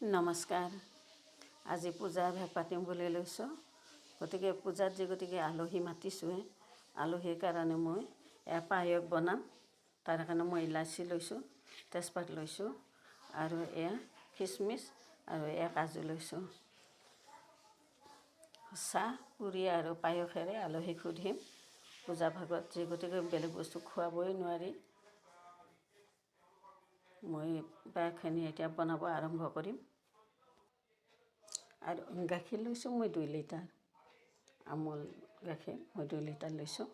নমস্কাৰ। আজি পূজাৰ ভাগ পাতিম বুলি লৈছোঁ। গতিকে পূজাত গতিকে আলহী মাতিছোঁৱে, আলহীৰ কাৰণে মই পায়স বনাম। তাৰ কাৰণে মই ইলাচি লৈছোঁ, তেজপাত লৈছোঁ আৰু খিচমিচ আৰু কাজু লৈছোঁ। চাহ পুৰি আৰু পায়সেৰে আলহীক সুধিম। পূজা ভাগত গতিকে বেলেগ বস্তু খুৱাবই নোৱাৰি। মই পায়সখিনি এতিয়া বনাব আৰম্ভ কৰিম। আৰু গাখীৰ লৈছোঁ মই 2 লিটাৰ, আমুল গাখীৰ মই 2 লিটাৰ লৈছোঁ।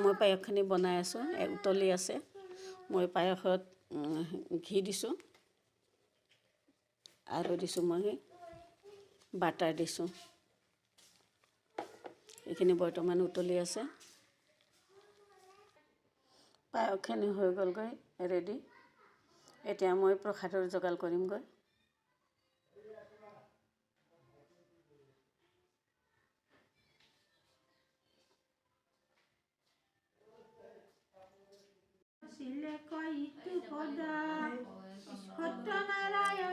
মই পায়সখিনি বনাই আছোঁ, উতলি আছে। মই পায়সত ঘি দিছোঁ আৰু দিছোঁ মই বাটাৰ দিছোঁ। এইখিনি বৰ্তমান উতলি আছে। পায়সখিনি হৈ গ'লগৈ ৰেডি। এতিয়া মই প্ৰসাদৰ যোগাৰ কৰিমগৈ।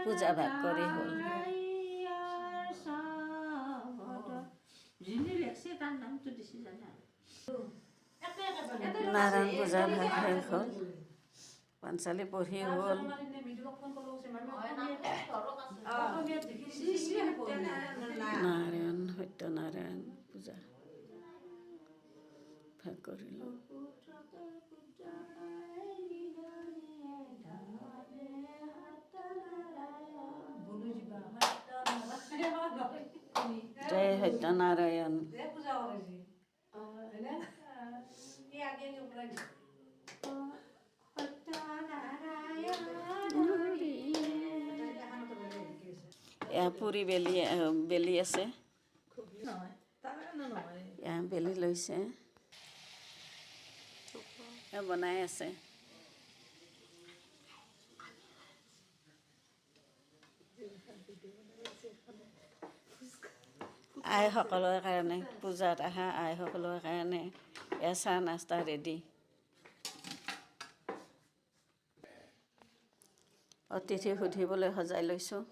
পূজা ভাগ কৰি হ'ল। নাৰায়ণ পূজা ভাগ শেষ হ'ল। পাঞ্চালী পঢ়ি হ'ল। নাৰায়ণ সত্যনাৰায়ণ পূজা ভাগ কৰিলোঁ। জয় সত্যনাৰায়ণ। পুৰি বেলি আছে, বেলি লৈছে, বনাই আছে। আইসকলৰ কাৰণে, পূজাত অহা আইসকলৰ কাৰণে চাহ নাস্তা ৰেডি। অতিথি সুধিবলৈ সজাই লৈছোঁ।